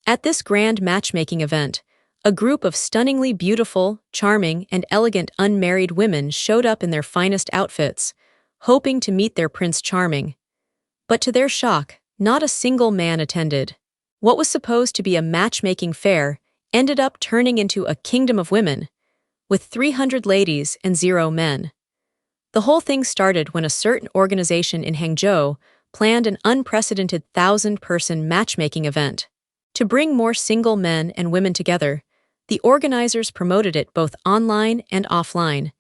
At this grand matchmaking event, a group of stunningly beautiful, charming, and elegant unmarried women showed up in their finest outfits, hoping to meet their Prince Charming. But to their shock, not a single man attended. What was supposed to be a matchmaking fair ended up turning into a kingdom of women, with 300 ladies and 0 men. The whole thing started when a certain organization in Hangzhou planned an unprecedented 1,000-person matchmaking event. To bring more single men and women together, the organizers promoted it both online and offline,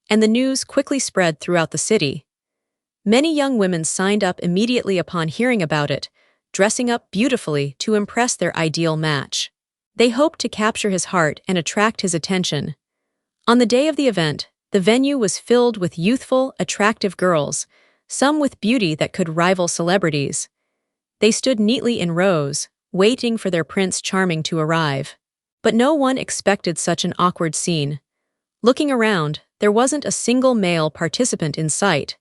and the news quickly spread throughout the city. Many young women signed up immediately upon hearing about it, dressing up beautifully to impress their ideal match. They hoped to capture his heart and attract his attention. On the day of the event, the venue was filled with youthful, attractive girls, some with beauty that could rival celebrities. They stood neatly in rows, waiting for their Prince Charming to arrive. But no one expected such an awkward scene. Looking around, there wasn't a single male participant in sight.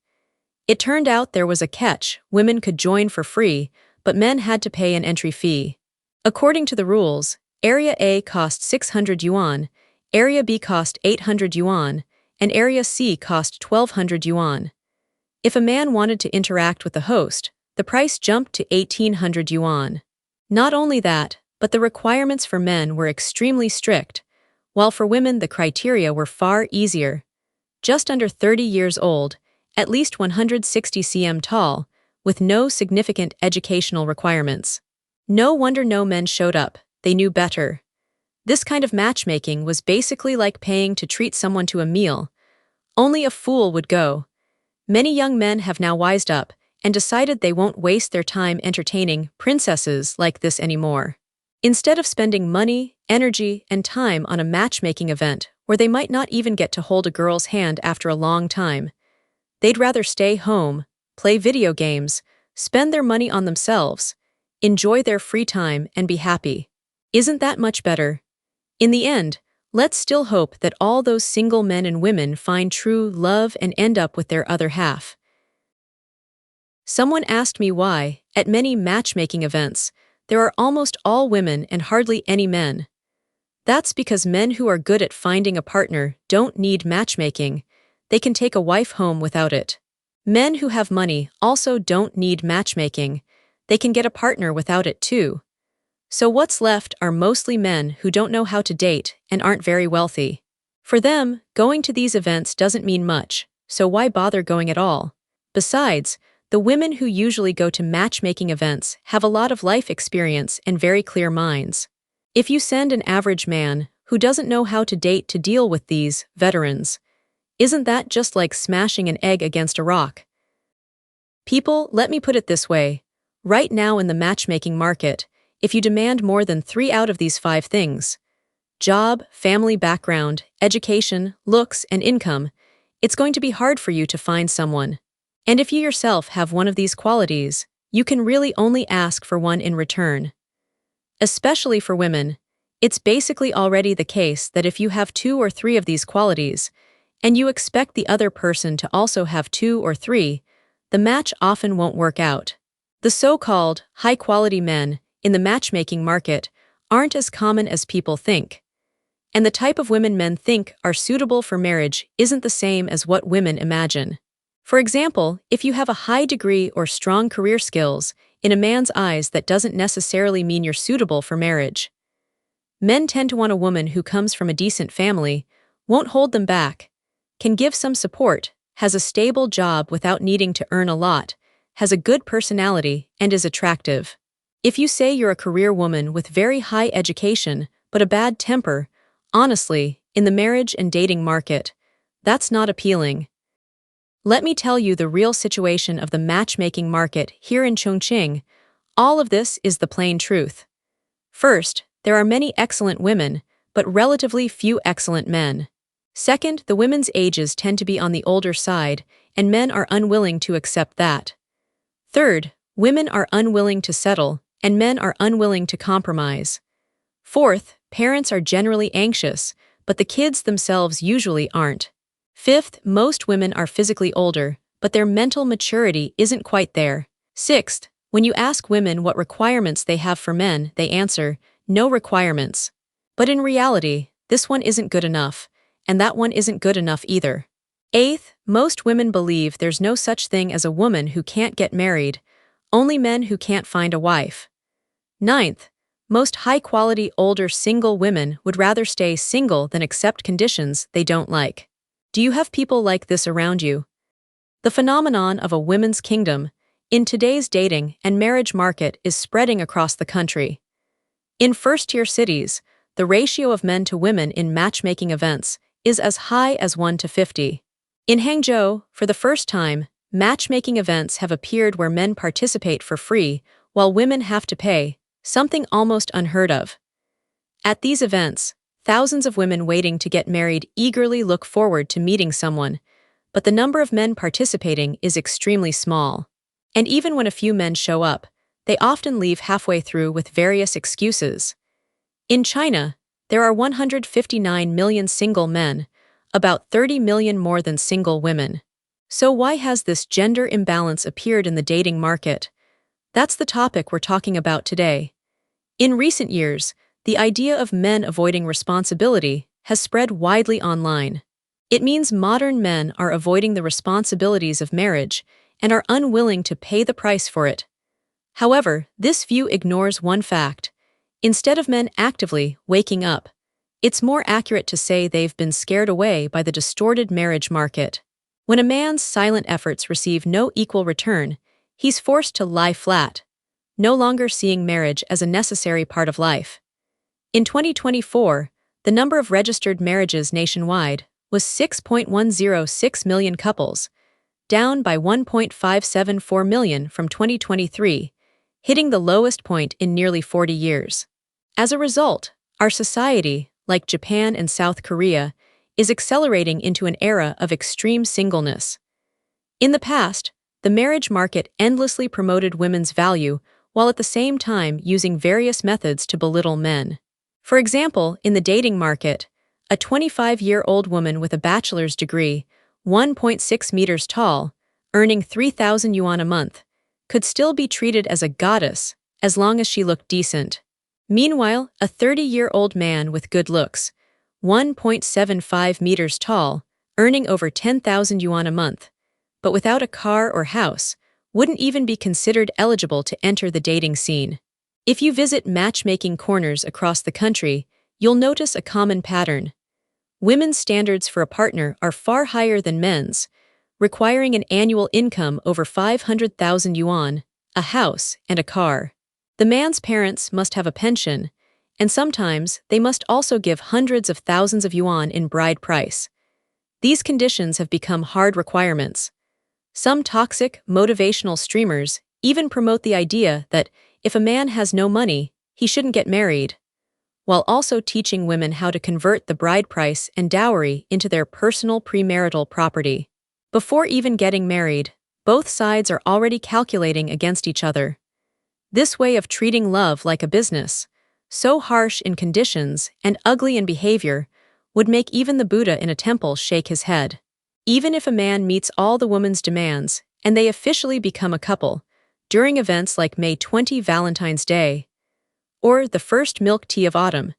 It turned out there was a catch: women could join for free, but men had to pay an entry fee. According to the rules, Area A cost 600 yuan, Area B cost 800 yuan, and Area C cost 1,200 yuan. If a man wanted to interact with the host, the price jumped to 1,800 yuan. Not only that, but the requirements for men were extremely strict, while for women the criteria were far easier. Just under 30 years old, at least 160 cm tall, with no significant educational requirements. No wonder no men showed up, they knew better. This kind of matchmaking was basically like paying to treat someone to a meal. Only a fool would go. Many young men have now wised up and decided they won't waste their time entertaining princesses like this anymore. Instead of spending money, energy, and time on a matchmaking event where they might not even get to hold a girl's hand after a long time, they'd rather stay home, play video games, spend their money on themselves, enjoy their free time, and be happy. Isn't that much better? In the end, let's still hope that all those single men and women find true love and end up with their other half. Someone asked me why, at many matchmaking events, there are almost all women and hardly any men. That's because men who are good at finding a partner don't need matchmaking. They can take a wife home without it. Men who have money also don't need matchmaking. They can get a partner without it too. So what's left are mostly men who don't know how to date and aren't very wealthy. For them, going to these events doesn't mean much, so why bother going at all? Besides, the women who usually go to matchmaking events have a lot of life experience and very clear minds. If you send an average man who doesn't know how to date to deal with these veterans, isn't that just like smashing an egg against a rock? People, let me put it this way. Right now in the matchmaking market, if you demand more than 3 out of these 5 things, job, family background, education, looks, and income, it's going to be hard for you to find someone. And if you yourself have one of these qualities, you can really only ask for one in return. Especially for women, it's basically already the case that if you have 2 or 3 of these qualities, and you expect the other person to also have 2 or 3, the match often won't work out. The so-called high-quality men in the matchmaking market aren't as common as people think. And the type of women men think are suitable for marriage isn't the same as what women imagine. For example, if you have a high degree or strong career skills, in a man's eyes that doesn't necessarily mean you're suitable for marriage. Men tend to want a woman who comes from a decent family, won't hold them back, can give some support, has a stable job without needing to earn a lot, has a good personality, and is attractive. If you say you're a career woman with very high education but a bad temper, honestly, in the marriage and dating market, that's not appealing. Let me tell you the real situation of the matchmaking market here in Chongqing. All of this is the plain truth. First, there are many excellent women, but relatively few excellent men. Second, the women's ages tend to be on the older side, and men are unwilling to accept that. Third, women are unwilling to settle, and men are unwilling to compromise. Fourth, parents are generally anxious, but the kids themselves usually aren't. Fifth, most women are physically older, but their mental maturity isn't quite there. Sixth, when you ask women what requirements they have for men, they answer, no requirements. But in reality, this one isn't good enough, and that one isn't good enough either. Eighth, most women believe there's no such thing as a woman who can't get married, only men who can't find a wife. Ninth, most high-quality older single women would rather stay single than accept conditions they don't like. Do you have people like this around you? The phenomenon of a women's kingdom in today's dating and marriage market is spreading across the country. In first-tier cities, the ratio of men to women in matchmaking events is as high as 1 to 50. In Hangzhou, for the first time, matchmaking events have appeared where men participate for free while women have to pay, something almost unheard of. At these events, thousands of women waiting to get married eagerly look forward to meeting someone, but the number of men participating is extremely small. And even when a few men show up, they often leave halfway through with various excuses. In China, there are 159 million single men, about 30 million more than single women. So why has this gender imbalance appeared in the dating market? That's the topic we're talking about today. In recent years, the idea of men avoiding responsibility has spread widely online. It means modern men are avoiding the responsibilities of marriage and are unwilling to pay the price for it. However, this view ignores one fact. Instead of men actively waking up, it's more accurate to say they've been scared away by the distorted marriage market. When a man's silent efforts receive no equal return, he's forced to lie flat, no longer seeing marriage as a necessary part of life. In 2024, the number of registered marriages nationwide was 6.106 million couples, down by 1.574 million from 2023, hitting the lowest point in nearly 40 years. As a result, our society, like Japan and South Korea, is accelerating into an era of extreme singleness. In the past, the marriage market endlessly promoted women's value while at the same time using various methods to belittle men. For example, in the dating market, a 25-year-old woman with a bachelor's degree, 1.6 meters tall, earning 3,000 yuan a month, could still be treated as a goddess as long as she looked decent. Meanwhile, a 30-year-old man with good looks, 1.75 meters tall, earning over 10,000 yuan a month, but without a car or house, wouldn't even be considered eligible to enter the dating scene. If you visit matchmaking corners across the country, you'll notice a common pattern. Women's standards for a partner are far higher than men's, requiring an annual income over 500,000 yuan, a house, and a car. The man's parents must have a pension, and sometimes they must also give hundreds of thousands of yuan in bride price. These conditions have become hard requirements. Some toxic, motivational streamers even promote the idea that if a man has no money, he shouldn't get married, while also teaching women how to convert the bride price and dowry into their personal premarital property. Before even getting married, both sides are already calculating against each other. This way of treating love like a business, so harsh in conditions and ugly in behavior, would make even the Buddha in a temple shake his head. Even if a man meets all the woman's demands and they officially become a couple, during events like May 20 Valentine's Day, or the first milk tea of autumn,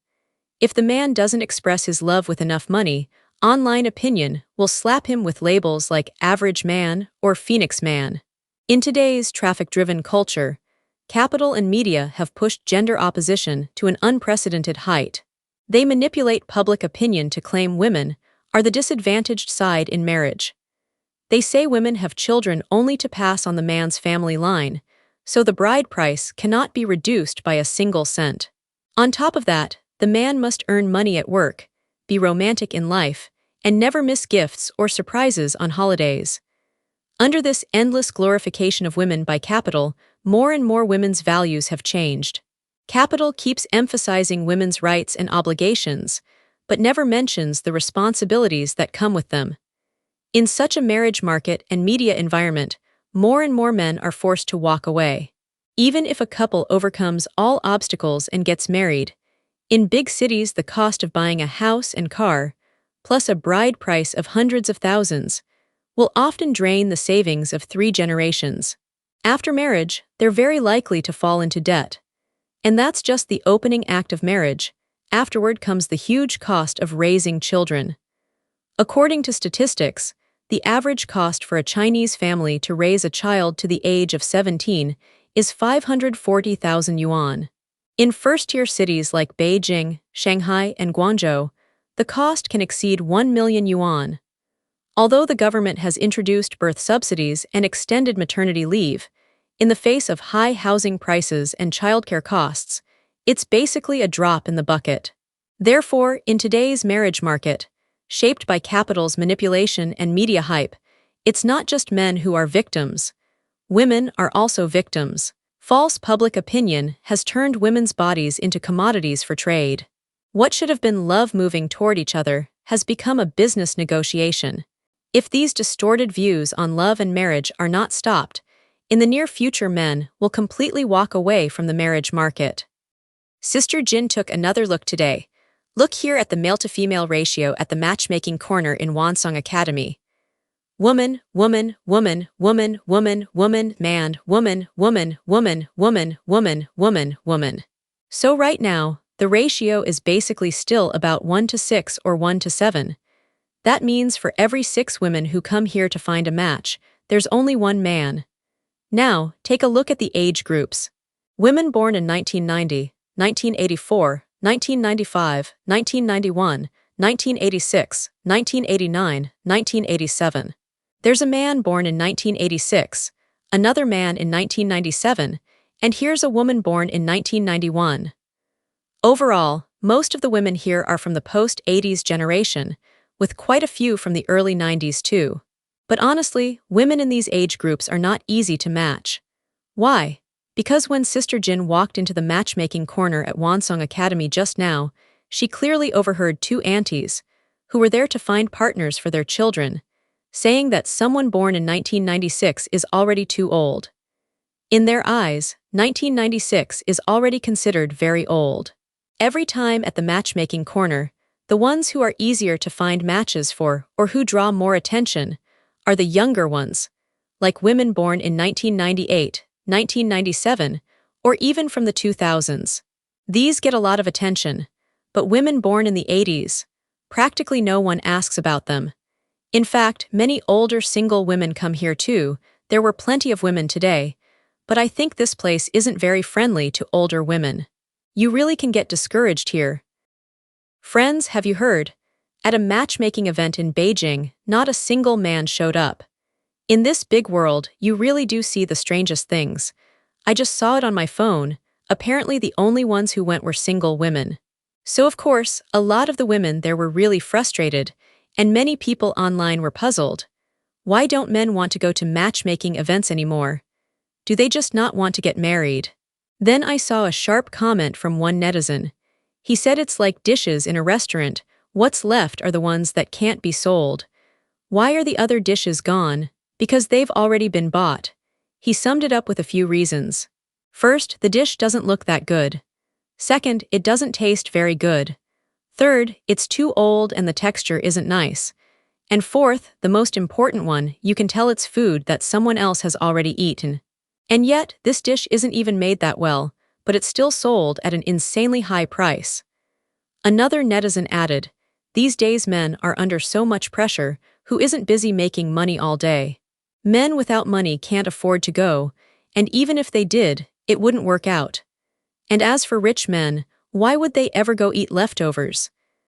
if the man doesn't express his love with enough money, online opinion will slap him with labels like average man or phoenix man. In today's traffic-driven culture, capital and media have pushed gender opposition to an unprecedented height. They manipulate public opinion to claim women are the disadvantaged side in marriage. They say women have children only to pass on the man's family line, so the bride price cannot be reduced by a single cent. On top of that, the man must earn money at work, be romantic in life, and never miss gifts or surprises on holidays. Under this endless glorification of women by capital, more and more women's values have changed. Capital keeps emphasizing women's rights and obligations, but never mentions the responsibilities that come with them. In such a marriage market and media environment, more and more men are forced to walk away. Even if a couple overcomes all obstacles and gets married, in big cities the cost of buying a house and car, plus a bride price of hundreds of thousands, will often drain the savings of 3 generations. After marriage, they're very likely to fall into debt. And that's just the opening act of marriage. Afterward comes the huge cost of raising children. According to statistics, the average cost for a Chinese family to raise a child to the age of 17 is 540,000 yuan. In first-tier cities like Beijing, Shanghai, and Guangzhou, the cost can exceed 1 million yuan. Although the government has introduced birth subsidies and extended maternity leave, in the face of high housing prices and childcare costs, it's basically a drop in the bucket. Therefore, in today's marriage market, shaped by capital's manipulation and media hype, it's not just men who are victims. Women are also victims. False public opinion has turned women's bodies into commodities for trade. What should have been love moving toward each other has become a business negotiation. If these distorted views on love and marriage are not stopped, in the near future men will completely walk away from the marriage market. Sister Jin took another look today. Look here at the male-to-female ratio at the matchmaking corner in Wansong Academy. Woman, woman, woman, woman, woman, woman, man, woman, woman, woman, woman, woman, woman, woman. So right now, the ratio is basically still about 1:6 or 1:7. That means for every 6 women who come here to find a match, there's only one man. Now, take a look at the age groups. Women born in 1990, 1984, 1995, 1991, 1986, 1989, 1987. There's a man born in 1986, another man in 1997, and here's a woman born in 1991. Overall, most of the women here are from the post-80s generation, with quite a few from the early 90s too. But honestly, women in these age groups are not easy to match. Why? Because when Sister Jin walked into the matchmaking corner at Wansong Academy just now, she clearly overheard 2 aunties, who were there to find partners for their children, saying that someone born in 1996 is already too old. In their eyes, 1996 is already considered very old. Every time at the matchmaking corner, the ones who are easier to find matches for or who draw more attention are the younger ones, like women born in 1998, 1997, or even from the 2000s. These get a lot of attention, but women born in the 80s, practically no one asks about them. In fact, many older single women come here too. There were plenty of women today, but I think this place isn't very friendly to older women. You really can get discouraged here. Friends, have you heard? At a matchmaking event in Beijing, not a single man showed up. In this big world, you really do see the strangest things. I just saw it on my phone. Apparently the only ones who went were single women. So of course, a lot of the women there were really frustrated, and many people online were puzzled. Why don't men want to go to matchmaking events anymore? Do they just not want to get married? Then I saw a sharp comment from one netizen. He said it's like dishes in a restaurant. What's left are the ones that can't be sold. Why are the other dishes gone? Because they've already been bought. He summed it up with a few reasons. First, the dish doesn't look that good. Second, it doesn't taste very good. Third, it's too old and the texture isn't nice. And fourth, the most important one, you can tell it's food that someone else has already eaten. And yet, this dish isn't even made that well, but it's still sold at an insanely high price. Another netizen added, "These days men are under so much pressure, who isn't busy making money all day? Men without money can't afford to go, and even if they did, it wouldn't work out. And as for rich men, why would they ever go eat leftovers?